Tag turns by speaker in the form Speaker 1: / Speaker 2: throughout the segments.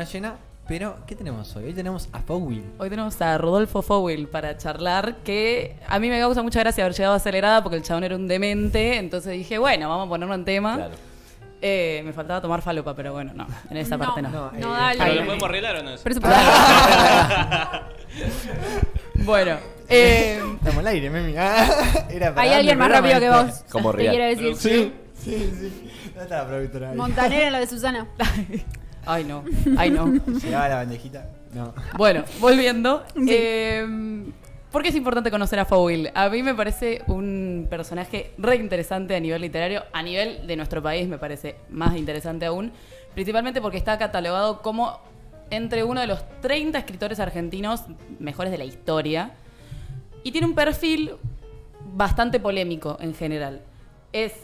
Speaker 1: llena, pero ¿qué tenemos hoy? Hoy tenemos a Fowil.
Speaker 2: Hoy tenemos a Rodolfo Fowil para charlar, que a mí me causa mucha gracia haber llegado acelerada porque el chabón era un demente, entonces dije, bueno, vamos a ponerlo en tema.
Speaker 3: Claro.
Speaker 2: Me faltaba tomar falopa, pero bueno, no, en esa parte no.
Speaker 4: No, dale.
Speaker 5: ¿Pero lo podemos arreglar o no? Eso?
Speaker 2: Bueno,
Speaker 1: Estamos al aire, Memi. Era para
Speaker 4: Hay alguien más
Speaker 1: darme
Speaker 4: rápido que
Speaker 1: programa
Speaker 4: vos.
Speaker 3: Como
Speaker 4: te
Speaker 3: real.
Speaker 4: quiero decir.
Speaker 1: Sí. No está la productora ahí.
Speaker 4: Montaner en lo de Susana.
Speaker 2: ay no.
Speaker 1: Llegaba la bandejita. No.
Speaker 2: Bueno, volviendo.
Speaker 4: Sí.
Speaker 2: ¿Por qué es importante conocer a Fowil? A mí me parece un personaje re interesante a nivel literario, a nivel de nuestro país me parece más interesante aún, principalmente porque está catalogado como entre uno de los 30 escritores argentinos mejores de la historia y tiene un perfil bastante polémico en general. Es,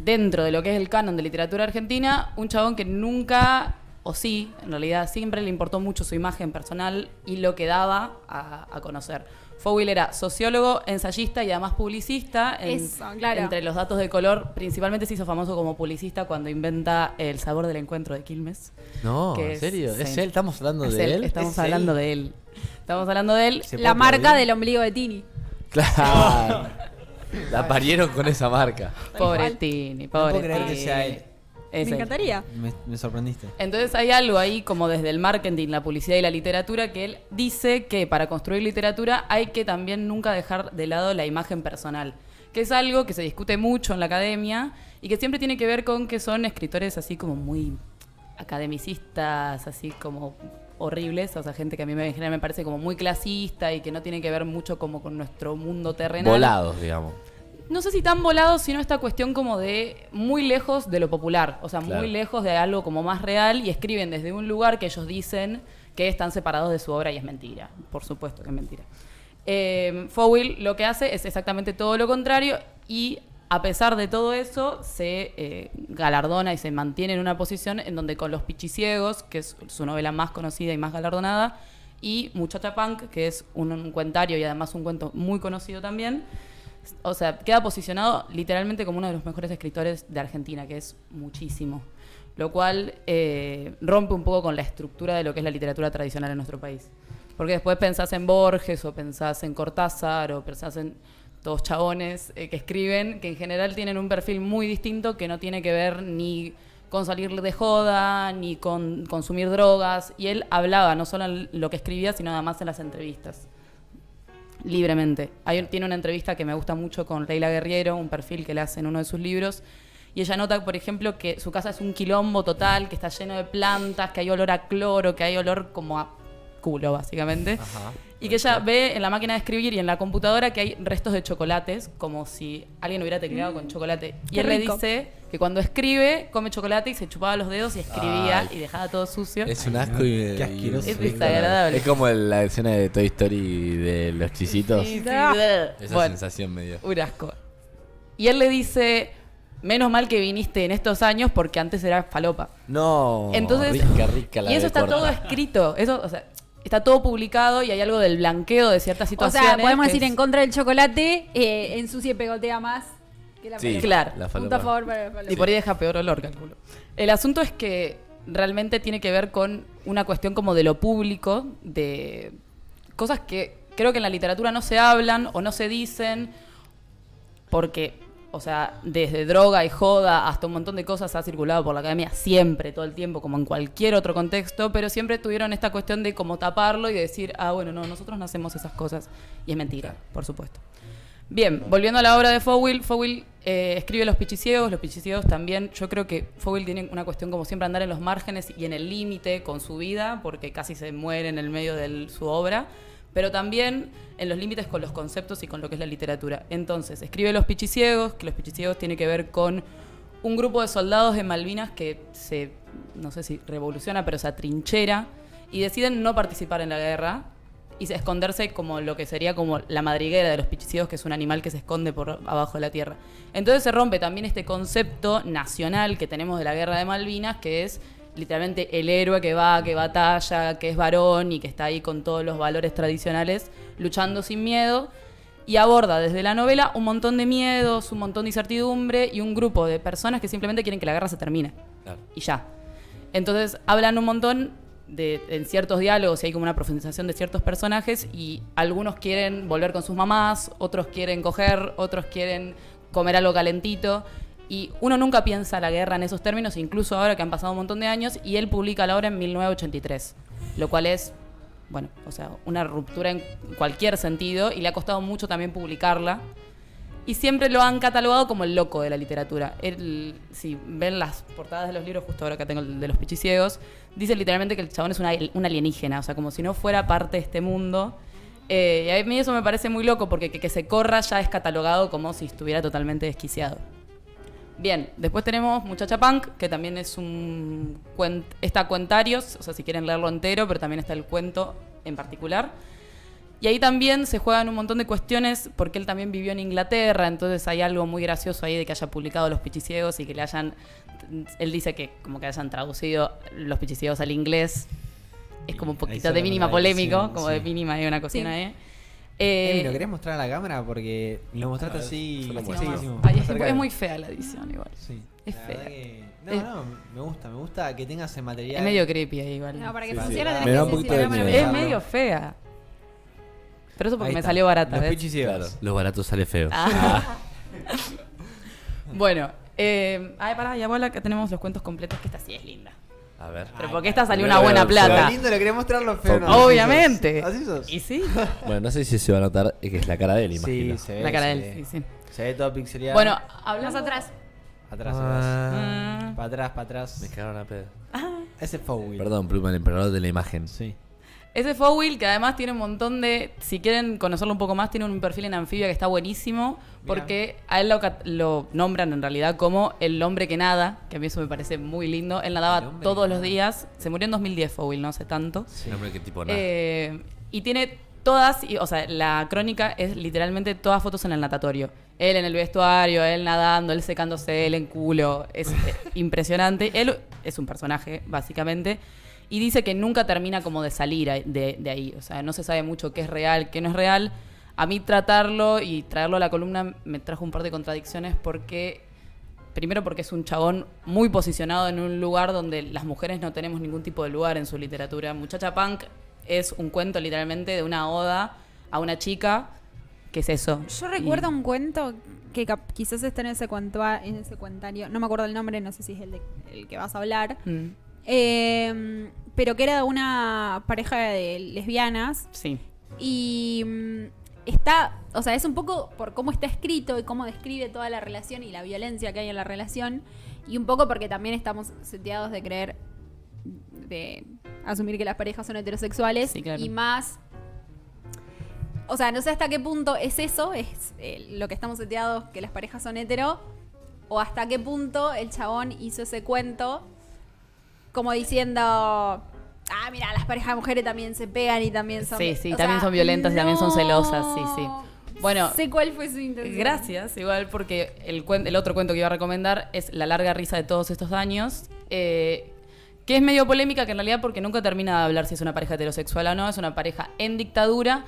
Speaker 2: dentro de lo que es el canon de literatura argentina, un chabón que nunca, o sí, en realidad siempre le importó mucho su imagen personal y lo que daba a conocer. Fowil era sociólogo, ensayista y además publicista.
Speaker 4: Eso, claro.
Speaker 2: Entre los datos de color, principalmente se hizo famoso como publicista cuando inventa El sabor del encuentro de Quilmes.
Speaker 3: No,
Speaker 2: Que
Speaker 3: ¿en serio?
Speaker 2: sí.
Speaker 3: ¿Es él? ¿Estamos hablando
Speaker 2: Es
Speaker 3: de
Speaker 2: él,
Speaker 3: él?
Speaker 2: Estamos
Speaker 1: ¿Es
Speaker 2: hablando
Speaker 1: él?
Speaker 2: de él. Estamos hablando de él.
Speaker 1: ¿Se
Speaker 4: La
Speaker 1: puede
Speaker 4: marca
Speaker 1: aplaudir?
Speaker 4: del ombligo de Tini.
Speaker 3: Claro. La parieron con esa marca.
Speaker 2: Pobre
Speaker 4: cual.
Speaker 2: Tini,
Speaker 1: No
Speaker 2: pobre
Speaker 1: puedo creer que
Speaker 2: Tini.
Speaker 1: sea él.
Speaker 2: Es
Speaker 4: Me
Speaker 2: él.
Speaker 4: encantaría.
Speaker 1: Me sorprendiste.
Speaker 2: Entonces hay algo ahí como desde el marketing, la publicidad y la literatura que él dice que para construir literatura hay que también nunca dejar de lado la imagen personal, que es algo que se discute mucho en la academia y que siempre tiene que ver con que son escritores así como muy academicistas, así como horribles, o sea, gente que a mí en general me parece como muy clasista y que no tiene que ver mucho como con nuestro mundo terrenal.
Speaker 3: Volados, digamos.
Speaker 2: No sé si tan volados, sino esta cuestión como de muy lejos de lo popular, o sea,
Speaker 3: Claro.
Speaker 2: muy lejos de algo como más real y escriben desde un lugar que ellos dicen que están separados de su obra y es mentira, por supuesto que es mentira. Fowil lo que hace es exactamente todo lo contrario y a pesar de todo eso se galardona y se mantiene en una posición en donde con Los Pichiciegos, que es su novela más conocida y más galardonada, y Muchacha Punk, que es un cuentario y además un cuento muy conocido también, o sea, queda posicionado literalmente como uno de los mejores escritores de Argentina, que es muchísimo. Lo cual rompe un poco con la estructura de lo que es la literatura tradicional en nuestro país. Porque después pensás en Borges, o pensás en Cortázar, o pensás en todos chabones que escriben, que en general tienen un perfil muy distinto que no tiene que ver ni con salir de joda, ni con consumir drogas. Y él hablaba no solo en lo que escribía, sino además en las entrevistas. Libremente. Tiene una entrevista que me gusta mucho con Leila Guerriero, un perfil que le hace en uno de sus libros, y ella nota, por ejemplo, que su casa es un quilombo total, que está lleno de plantas, que hay olor a cloro, que hay olor como a culo, básicamente.
Speaker 3: Ajá.
Speaker 2: Y que ella ve en la máquina de escribir y en la computadora que hay restos de chocolates, como si alguien hubiera tecleado con chocolate. Y
Speaker 4: qué
Speaker 2: él le
Speaker 4: rico.
Speaker 2: dice que cuando escribe, come chocolate y se chupaba los dedos y escribía
Speaker 3: Ay.
Speaker 2: y dejaba todo sucio.
Speaker 3: Es un asco y...
Speaker 1: Qué asqueroso.
Speaker 2: Es desagradable.
Speaker 3: Es como la escena de Toy Story de los chisitos.
Speaker 2: Sí, sí,
Speaker 4: Ah.
Speaker 3: Esa
Speaker 2: bueno,
Speaker 3: sensación medio.
Speaker 2: un asco. Y él le dice, menos mal que viniste en estos años porque antes era falopa.
Speaker 3: No.
Speaker 2: Entonces,
Speaker 3: rica la
Speaker 2: y eso
Speaker 3: de
Speaker 2: está
Speaker 3: corta.
Speaker 2: todo escrito. Eso, o sea, está todo publicado y hay algo del blanqueo de ciertas
Speaker 4: O
Speaker 2: situaciones.
Speaker 4: sea, podemos
Speaker 2: que
Speaker 4: decir
Speaker 2: es-
Speaker 4: en contra del chocolate, ensucia y pegotea más que la
Speaker 3: Sí,
Speaker 4: falopa.
Speaker 2: Claro.
Speaker 3: la
Speaker 4: Punto a
Speaker 3: falopa.
Speaker 4: favor para la falopa.
Speaker 2: Y por ahí deja peor olor, calculo. El asunto es que realmente tiene que ver con una cuestión como de lo público, de cosas que creo que en la literatura no se hablan o no se dicen, porque, o sea, desde droga y joda hasta un montón de cosas ha circulado por la academia siempre, todo el tiempo, como en cualquier otro contexto, pero siempre tuvieron esta cuestión de como taparlo y decir, ah, bueno, no, nosotros no hacemos esas cosas. Y es mentira, por supuesto. Bien, volviendo a la obra de Fowil, Fowil escribe Los Pichiciegos también, yo creo que Fowil tiene una cuestión como siempre andar en los márgenes y en el límite con su vida, porque casi se muere en el medio de su obra, pero también en los límites con los conceptos y con lo que es la literatura. Entonces, escribe Los Pichiciegos, que Los Pichiciegos tiene que ver con un grupo de soldados de Malvinas que se, no sé si revoluciona, pero se atrinchera y deciden no participar en la guerra y esconderse como lo que sería como la madriguera de los pichiciegos, que es un animal que se esconde por abajo de la tierra. Entonces se rompe también este concepto nacional que tenemos de la guerra de Malvinas, que es literalmente el héroe que va, que batalla, que es varón y que está ahí con todos los valores tradicionales, luchando sin miedo, y aborda desde la novela un montón de miedos, un montón de incertidumbre y un grupo de personas que simplemente quieren que la guerra se termine.
Speaker 3: Claro.
Speaker 2: Y ya. Entonces hablan un montón en ciertos diálogos y hay como una profundización de ciertos personajes y algunos quieren volver con sus mamás, otros quieren coger, otros quieren comer algo calentito. Y uno nunca piensa la guerra en esos términos, incluso ahora que han pasado un montón de años, y él publica la obra en 1983, lo cual es, bueno, o sea, una ruptura en cualquier sentido, y le ha costado mucho también publicarla. Y siempre lo han catalogado como el loco de la literatura. Él, si ven las portadas de los libros, justo ahora que tengo el de los pichiciegos, dice literalmente que el chabón es un alienígena, o sea, como si no fuera parte de este mundo. Y a mí eso me parece muy loco, porque que se corra ya es catalogado como si estuviera totalmente desquiciado. Bien, después tenemos Muchacha Punk, que también es está Cuentarios, o sea, si quieren leerlo entero, pero también está el cuento en particular. Y ahí también se juegan un montón de cuestiones, porque él también vivió en Inglaterra, entonces hay algo muy gracioso ahí de que haya publicado Los Pichiciegos y que él dice que como que hayan traducido Los Pichiciegos al inglés. Es como un poquito de mínima polémico, como de mínima hay una cocina ahí.
Speaker 1: ¿Lo querés mostrar a la cámara? Porque lo mostraste así.
Speaker 2: Es muy fea la edición igual.
Speaker 1: Sí.
Speaker 2: Es
Speaker 1: La verdad
Speaker 2: fea.
Speaker 1: que- me gusta que tengas el material.
Speaker 2: Es medio creepy ahí igual.
Speaker 4: No, para que
Speaker 1: Sí,
Speaker 4: funcione
Speaker 1: sí.
Speaker 4: tenés
Speaker 3: Me da
Speaker 4: que
Speaker 3: un poquito
Speaker 4: decir
Speaker 3: de
Speaker 4: la cámara.
Speaker 3: miedo.
Speaker 2: Es medio fea. Pero eso porque
Speaker 1: Ahí
Speaker 2: me
Speaker 1: está.
Speaker 2: salió barata,
Speaker 1: Los
Speaker 2: ¿ves?
Speaker 1: pichiciegos.
Speaker 3: Claro, los baratos sale feo.
Speaker 2: Bueno, pará, y abuela, que tenemos los cuentos completos, que esta sí es linda.
Speaker 3: A ver.
Speaker 2: Pero porque esta salió
Speaker 3: primero
Speaker 2: una buena
Speaker 3: veo el
Speaker 2: plata.
Speaker 1: Lo lindo, lo querés mostrar lo feo. no,
Speaker 2: Obviamente.
Speaker 1: Así sos.
Speaker 2: Y sí,
Speaker 3: Bueno, no sé si se va a notar que es la cara de él, imagino.
Speaker 1: Sí, se ve.
Speaker 2: la cara de
Speaker 1: se
Speaker 2: él,
Speaker 1: ve.
Speaker 2: sí.
Speaker 1: Se ve todo pixeleado.
Speaker 2: Bueno,
Speaker 4: Más
Speaker 2: hablando
Speaker 4: atrás.
Speaker 1: Atrás,
Speaker 3: Ah,
Speaker 1: Para atrás, para atrás.
Speaker 3: me cagaron a pedo.
Speaker 1: Ese fue Will.
Speaker 3: Perdón, Pluma, el emperador de la imagen.
Speaker 1: Sí.
Speaker 2: Ese Fowl, que además tiene un montón de... Si quieren conocerlo un poco más, tiene un perfil en Anfibia que está buenísimo, porque a él lo nombran en realidad como el hombre que nada, que a mí eso me parece muy lindo. Él
Speaker 1: El
Speaker 2: nadaba
Speaker 1: hombre
Speaker 2: todos
Speaker 1: que
Speaker 2: los
Speaker 1: nada.
Speaker 2: días. Se murió en 2010 Fowl, no hace tanto.
Speaker 3: Un hombre que tipo nada.
Speaker 2: Y tiene todas, o sea, la crónica es literalmente todas fotos en el natatorio. Él en el vestuario, él nadando, él secándose, él en culo. Es impresionante. Él es un personaje, básicamente. Y dice que nunca termina como de salir de ahí. O sea, no se sabe mucho qué es real, qué no es real. A mí tratarlo y traerlo a la columna me trajo un par de contradicciones porque... Primero porque es un chabón muy posicionado en un lugar donde las mujeres no tenemos ningún tipo de lugar en su literatura. Muchacha Punk es un cuento literalmente de una oda a una chica. ¿Qué es eso?
Speaker 4: Yo recuerdo un cuento que quizás está en ese cuentario. No me acuerdo el nombre, no sé si es el que vas a hablar. Pero que era de una pareja de lesbianas.
Speaker 2: Sí.
Speaker 4: Y está, o sea, es un poco por cómo está escrito y cómo describe toda la relación y la violencia que hay en la relación. Y un poco porque también estamos seteados de creer, de asumir que las parejas son heterosexuales.
Speaker 2: Sí, claro.
Speaker 4: Y más, o sea, no sé hasta qué punto es eso, es lo que estamos seteados, que las parejas son hetero, o hasta qué punto el chabón hizo ese cuento como diciendo... Ah, mira, las parejas de mujeres también se pegan y también son...
Speaker 2: Sí, sí,
Speaker 4: o
Speaker 2: también
Speaker 4: sea,
Speaker 2: son violentas y también son celosas, sí, sí. Bueno,
Speaker 4: sé cuál fue su intención.
Speaker 2: gracias, igual, porque el otro cuento que iba a recomendar es La larga risa de todos estos años, que es medio polémica, que en realidad porque nunca termina de hablar si es una pareja heterosexual o no, es una pareja en dictadura,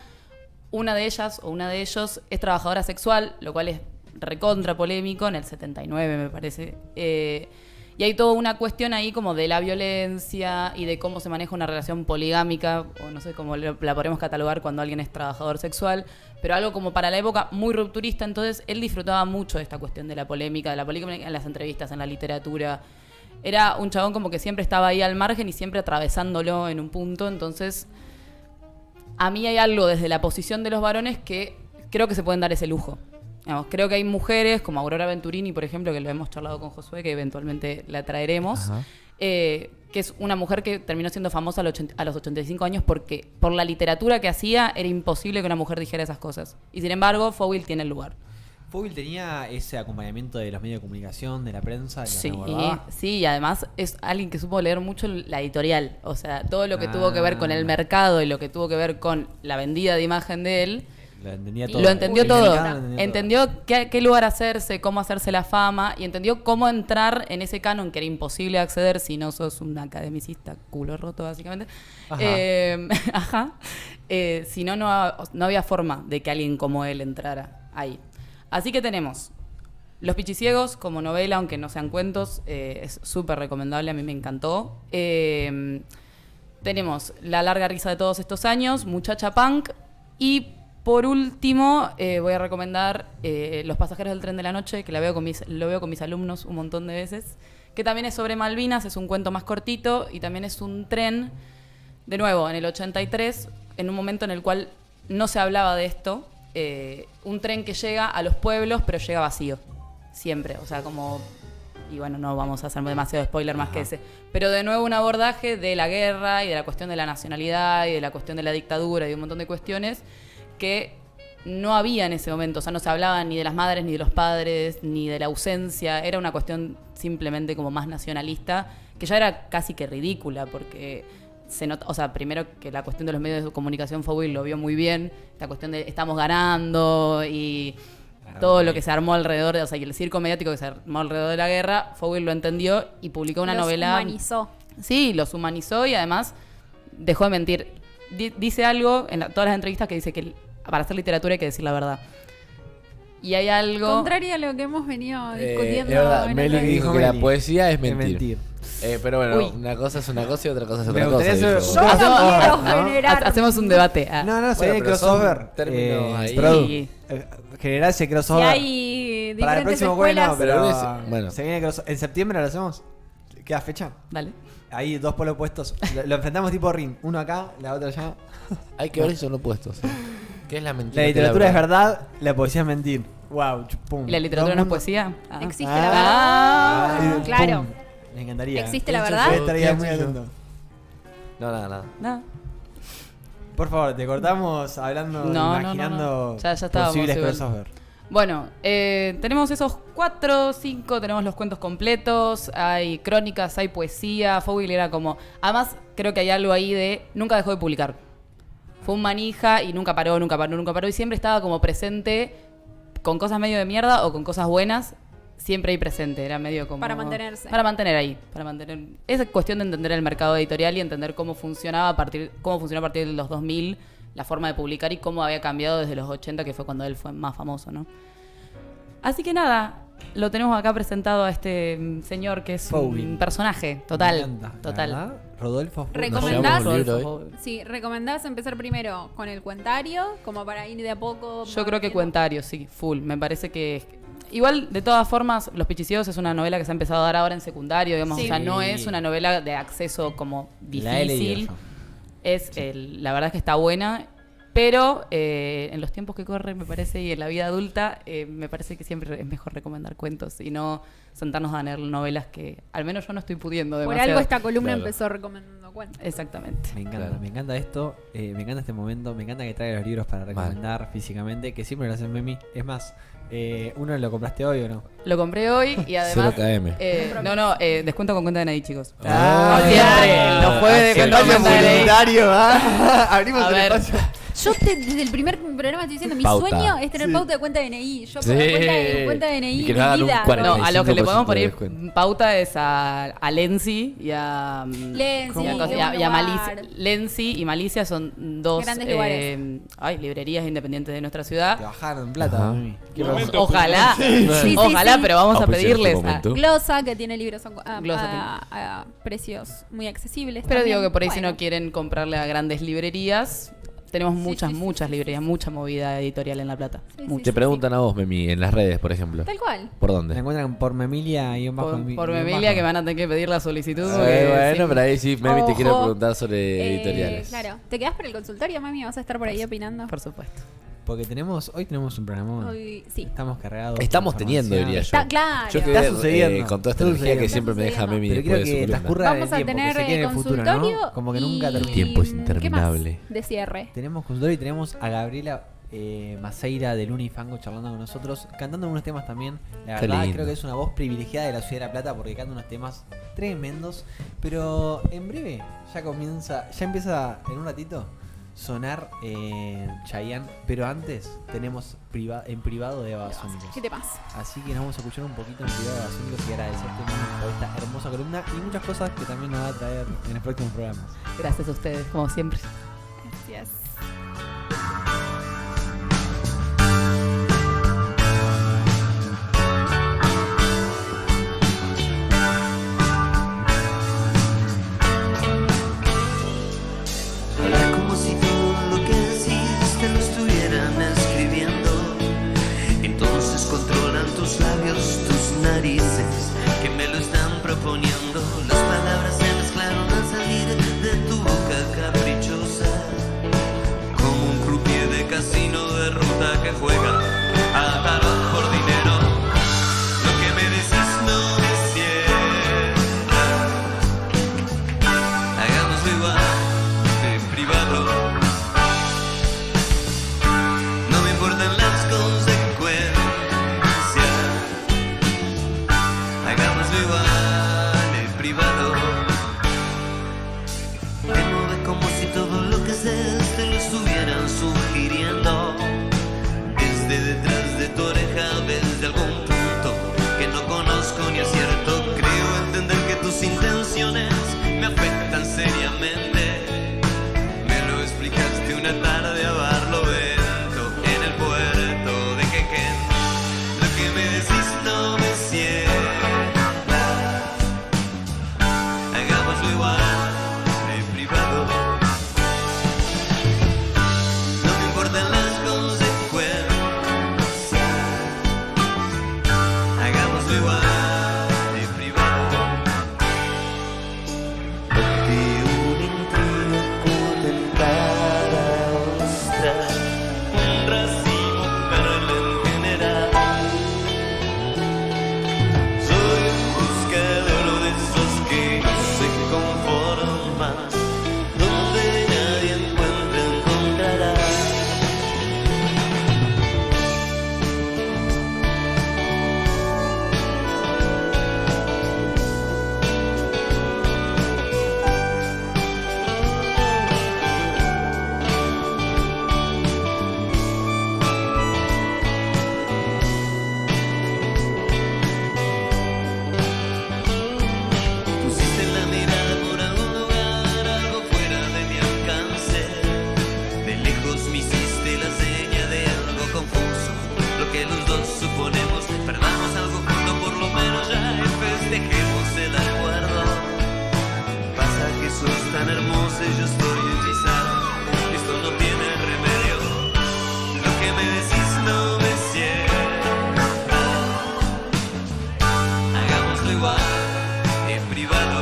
Speaker 2: una de ellas o una de ellos es trabajadora sexual, lo cual es recontra polémico, en el 79 me parece, y hay toda una cuestión ahí como de la violencia y de cómo se maneja una relación poligámica, o no sé cómo la podemos catalogar cuando alguien es trabajador sexual, pero algo como para la época muy rupturista. Entonces él disfrutaba mucho de esta cuestión de la polémica en las entrevistas, en la literatura. Era un chabón como que siempre estaba ahí al margen y siempre atravesándolo en un punto. Entonces a mí hay algo desde la posición de los varones que creo que se pueden dar ese lujo. Digamos, creo que hay mujeres como Aurora Venturini, por ejemplo, que lo hemos charlado con Josué, que eventualmente la traeremos, que es una mujer que terminó siendo famosa a los 85 años porque por la literatura que hacía era imposible que una mujer dijera esas cosas. Y sin embargo, Fowl tiene el lugar.
Speaker 1: Fowl tenía ese acompañamiento de los medios de comunicación, de la prensa, que
Speaker 2: Sí,
Speaker 1: nos guardaba.
Speaker 2: sí, y además es alguien que supo leer mucho la editorial. O sea, todo lo que tuvo que ver con el mercado y lo que tuvo que ver con la vendida de imagen de él,
Speaker 1: Lo entendía todo.
Speaker 2: lo entendió
Speaker 1: El
Speaker 2: todo.
Speaker 1: mercado lo
Speaker 2: Entendió qué lugar hacerse, cómo hacerse la fama y entendió cómo entrar en ese canon que era imposible acceder si no sos un academicista culo roto, básicamente.
Speaker 1: Ajá.
Speaker 2: Si no, no había forma de que alguien como él entrara ahí. Así que tenemos Los Pichiciegos como novela, aunque no sean cuentos, es súper recomendable, a mí me encantó. tenemos La larga risa de todos estos años, Muchacha Punk, y por último voy a recomendar Los pasajeros del tren de la noche, que lo veo con mis alumnos un montón de veces, que también es sobre Malvinas, es un cuento más cortito y también es un tren, de nuevo, en el 83, en un momento en el cual no se hablaba de esto, un tren que llega a los pueblos pero llega vacío, siempre, o sea, como... Y bueno, no vamos a hacer demasiado spoiler más que ese. Pero de nuevo un abordaje de la guerra y de la cuestión de la nacionalidad y de la cuestión de la dictadura y de un montón de cuestiones que no había en ese momento. O sea, no se hablaba ni de las madres, ni de los padres, ni de la ausencia. Era una cuestión simplemente como más nacionalista, que ya era casi que ridícula, porque se nota, o sea, primero que la cuestión de los medios de comunicación, Fowell lo vio muy bien, la cuestión de estamos ganando y... todo lo que se armó alrededor, o sea, y el circo mediático que se armó alrededor de la guerra, Fowell lo entendió y publicó una novela.
Speaker 4: Los humanizó.
Speaker 2: Sí, los humanizó y además dejó de mentir. Dice algo en todas las entrevistas que dice que para hacer literatura hay que decir la verdad. Y hay algo...
Speaker 4: Contrario a lo que hemos venido discutiendo.
Speaker 3: Es verdad,
Speaker 4: en
Speaker 3: Meli
Speaker 4: el-
Speaker 3: dijo que la
Speaker 1: Meli.
Speaker 3: poesía es
Speaker 1: Es
Speaker 3: mentir.
Speaker 1: mentir.
Speaker 3: Pero bueno,
Speaker 2: Uy.
Speaker 3: una cosa es una cosa y otra cosa es
Speaker 1: Me
Speaker 3: otra cosa.
Speaker 1: gustaría
Speaker 3: dijo.
Speaker 1: hacer-
Speaker 4: Yo
Speaker 1: Hacemos-
Speaker 4: no quiero
Speaker 1: ¿no?
Speaker 4: generar...
Speaker 2: Hacemos un debate.
Speaker 1: No, no, sería
Speaker 3: Bueno,
Speaker 1: el
Speaker 3: pero son
Speaker 1: crossover.
Speaker 3: términos ahí.
Speaker 1: Produ,
Speaker 2: Sí.
Speaker 1: generar ese
Speaker 4: Si
Speaker 1: crossover.
Speaker 4: hay
Speaker 1: Para el
Speaker 4: diferentes
Speaker 1: próximo jueves
Speaker 4: escuelas...
Speaker 1: no, pero
Speaker 3: Bueno.
Speaker 1: se viene el crossover. ¿En septiembre lo hacemos? ¿Queda fecha?
Speaker 2: Dale.
Speaker 1: Ahí dos polos opuestos. Lo enfrentamos tipo ring. Uno acá, la otra allá.
Speaker 3: Hay que ver si son opuestos. ¿Qué es la mentira?
Speaker 1: La literatura es verdad, la poesía es mentir. Wow, pum.
Speaker 2: ¿Y la literatura no es poesía? Ah.
Speaker 4: Existe
Speaker 1: Ah.
Speaker 4: la verdad.
Speaker 1: Pum.
Speaker 4: Claro.
Speaker 1: Me encantaría.
Speaker 4: ¿Existe la
Speaker 3: Pienso
Speaker 4: verdad?
Speaker 3: yo.
Speaker 1: Estaría muy
Speaker 3: Pienso yo.
Speaker 1: atento.
Speaker 3: No, nada.
Speaker 2: No.
Speaker 1: Por favor, te cortamos hablando,
Speaker 2: No,
Speaker 1: imaginando
Speaker 2: no. Ya estábamos
Speaker 1: posibles
Speaker 2: igual.
Speaker 1: crossover.
Speaker 2: Bueno, tenemos esos 4, 5, tenemos los cuentos completos, hay crónicas, hay poesía. Fowell era como... Además, creo que hay algo ahí de... Nunca dejó de publicar. Fue un manija y nunca paró. Y siempre estaba como presente con cosas medio de mierda o con cosas buenas. Siempre ahí presente, era medio como...
Speaker 4: Para mantenerse.
Speaker 2: Para mantener ahí, para mantener... Es cuestión de entender el mercado editorial y entender cómo funcionó a partir de los 2000 la forma de publicar y cómo había cambiado desde los 80, que fue cuando él fue más famoso, ¿no? Así que nada, lo tenemos acá presentado a este señor que es
Speaker 1: Fowell.
Speaker 2: un personaje,
Speaker 1: Me
Speaker 2: total,
Speaker 1: encanta, la
Speaker 2: total.
Speaker 1: verdad. Rodolfo.
Speaker 4: ¿Recomendás?
Speaker 3: Llevamos un libro
Speaker 4: Sí, ¿recomendás empezar primero con el cuentario? Como para ir de a poco...
Speaker 2: Yo creo que Cuentario, sí, full. Me parece que... Igual, de todas formas, Los Pichiciedos es una novela que se ha empezado a dar ahora en secundario, digamos.
Speaker 4: Sí.
Speaker 2: O sea, no es una novela de acceso como
Speaker 1: La he leído
Speaker 2: difícil.
Speaker 1: yo.
Speaker 2: La verdad es que está buena, pero en los tiempos que corren, me parece, y en la vida adulta, me parece que siempre es mejor recomendar cuentos y no sentarnos a leer novelas que al menos yo no estoy pudiendo
Speaker 4: Por
Speaker 2: demasiado.
Speaker 4: algo esta columna
Speaker 3: Claro.
Speaker 4: empezó recomendando cuentos.
Speaker 2: Exactamente.
Speaker 1: Me encanta,
Speaker 3: Claro.
Speaker 1: me encanta esto, me encanta este momento, me encanta que traiga los libros para recomendar físicamente, que siempre lo hacen Memi. Es más, ¿uno lo compraste hoy o no?
Speaker 2: Lo compré hoy y además...
Speaker 3: 0KM.
Speaker 2: Descuento con cuenta de Nadi, chicos.
Speaker 1: Ah,
Speaker 2: Como siempre,
Speaker 3: bien.
Speaker 2: los jueves de
Speaker 3: Espacio
Speaker 2: cuenta con cuenta de Nadi.
Speaker 1: publicitario, Abrimos
Speaker 2: A
Speaker 1: el
Speaker 2: ver.
Speaker 1: espacio.
Speaker 4: Yo desde el primer programa estoy diciendo, mi
Speaker 3: Pauta.
Speaker 4: sueño es tener pauta de cuenta de DNI. Yo
Speaker 3: Sí.
Speaker 4: pongo cuenta de DNI
Speaker 3: Y
Speaker 4: y
Speaker 3: que
Speaker 4: mi
Speaker 3: nos hagan un
Speaker 4: vida.
Speaker 3: 40.
Speaker 2: No, a lo que le
Speaker 3: 45%
Speaker 2: podemos
Speaker 3: de
Speaker 2: poner
Speaker 3: descuento.
Speaker 2: pauta es a Lenzi y a...
Speaker 4: Lenzi,
Speaker 2: y a,
Speaker 4: qué
Speaker 2: y a-
Speaker 4: buen
Speaker 2: y a
Speaker 4: lugar.
Speaker 2: Malicia. Lenzi y Malicia son dos
Speaker 4: Grandes lugares.
Speaker 2: librerías independientes de nuestra
Speaker 1: Te
Speaker 2: ciudad.
Speaker 1: bajaron en plata,
Speaker 3: Ajá.
Speaker 1: Memi. ¿Qué
Speaker 5: Momento.
Speaker 1: pasó?
Speaker 2: Ojalá,
Speaker 4: sí,
Speaker 2: ojalá,
Speaker 4: sí.
Speaker 2: pero vamos a
Speaker 3: Auspicio en este
Speaker 2: pedirles.
Speaker 3: momento.
Speaker 4: Glosa, que tiene libros
Speaker 2: Glosa
Speaker 4: a precios muy accesibles.
Speaker 2: Pero
Speaker 4: también.
Speaker 2: digo que por ahí si
Speaker 4: Bueno,
Speaker 2: no quieren comprarle a grandes librerías, tenemos muchas librerías, mucha movida editorial en La Plata.
Speaker 4: Sí,
Speaker 2: Mucha.
Speaker 3: Te preguntan a vos, Memi, en las redes, por ejemplo.
Speaker 4: Tal cual.
Speaker 3: ¿Por
Speaker 1: Me
Speaker 3: dónde?
Speaker 1: encuentran por Memilia y un bajo.
Speaker 2: Por Memilia que van a tener que pedir la solicitud.
Speaker 3: Eh,
Speaker 2: porque
Speaker 3: bueno,
Speaker 2: sí.
Speaker 3: pero ahí sí, Memi, te quiero
Speaker 4: Ojo.
Speaker 3: preguntar sobre editoriales.
Speaker 4: Claro. ¿Te quedás para el consultorio, mami? ¿Vas a estar por ahí opinando?
Speaker 2: Por supuesto.
Speaker 1: Porque hoy tenemos un programa.
Speaker 4: Hoy, sí.
Speaker 1: Estamos cargados.
Speaker 3: Estamos
Speaker 1: de
Speaker 3: teniendo,
Speaker 1: información.
Speaker 3: diría yo.
Speaker 4: Está claro.
Speaker 3: Yo que
Speaker 1: Está
Speaker 3: ver,
Speaker 1: sucediendo.
Speaker 3: con toda esta
Speaker 1: Está
Speaker 3: energía que
Speaker 1: sucediendo.
Speaker 3: siempre me deja
Speaker 4: Está
Speaker 3: Memi
Speaker 1: Pero quiero
Speaker 3: después de su
Speaker 1: que
Speaker 3: columna.
Speaker 1: transcurra
Speaker 4: Vamos
Speaker 1: el
Speaker 4: a
Speaker 1: tiempo,
Speaker 4: tener
Speaker 1: que se quede en el futuro,
Speaker 4: consultorio
Speaker 1: ¿no? Como que nunca
Speaker 4: y-
Speaker 1: termina.
Speaker 3: El tiempo es
Speaker 4: ¿qué más
Speaker 3: interminable.
Speaker 4: de cierre?
Speaker 1: Tenemos consultorio y tenemos a Gabriela Maceira del Unifango charlando con nosotros, cantando algunos temas también. La
Speaker 3: Qué
Speaker 1: verdad
Speaker 3: lindo.
Speaker 1: creo que es una voz privilegiada de la ciudad de La Plata porque canta unos temas tremendos. Pero en breve ya empieza en un ratito sonar Chayanne, pero antes tenemos en privado de Babasónicos.
Speaker 4: ¿Qué te pasa?
Speaker 1: Así que nos vamos a escuchar un poquito en privado de Babasónicos y agradecerte Mami, por esta hermosa columna y muchas cosas que también nos va a traer en los próximos programas.
Speaker 2: Gracias a ustedes, como siempre.
Speaker 4: Gracias.
Speaker 5: proponiendo. Las palabras se mezclaron al salir de tu boca caprichosa, como un croupier de casino de ruta que juega a tarot por dinero. Lo que me decís no me cierra. Hagámoslo igual en privado. No me importan las consecuencias. Hagámoslo igual en privado. Te mueves como si todo lo que haces te lo estuvieran sugiriendo. Desde detrás de tu oreja, desde algún punto que no conozco ni acierto. Creo entender que tus intenciones me afectan seriamente. Me lo explicaste una tarde a Barlovento, en el puerto de Quequén. Lo que me decís no me cierra. Hagámoslo igual en privado. No me importan las consecuencias. Hagámoslo igual en privado. Ponte un intrigo en cada ostra, un racimo perla en general. Soy un buscador de esos que no se conforman, donde nadie encontrará. Pusiste la mirada por algún lugar, algo fuera de mi alcance. De lejos me hiciste la seña de algo confuso, lo que los dos suponemos. Perdamos algo junto, por lo menos ya, y festejemos el acuerdo. Pasa que sos tan hermosa y yo estoy hechizado. Esto no tiene remedio. Lo que me decís no me cierra. Hagámoslo igual en privado.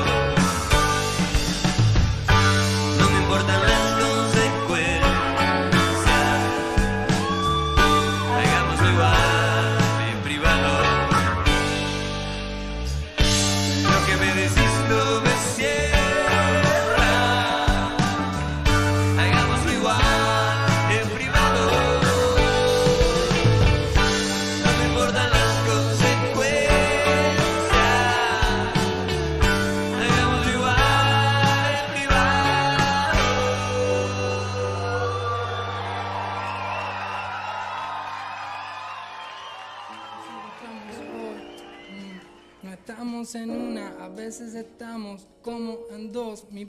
Speaker 5: No me importan las consecuencias. Hagámoslo igual en privado. Lo que me decís no me cierra. Hagámoslo igual en privado. No me importan las consecuencias. Hagámoslo igual en privado.
Speaker 6: No estamos en una, a veces estamos como en dos. Mi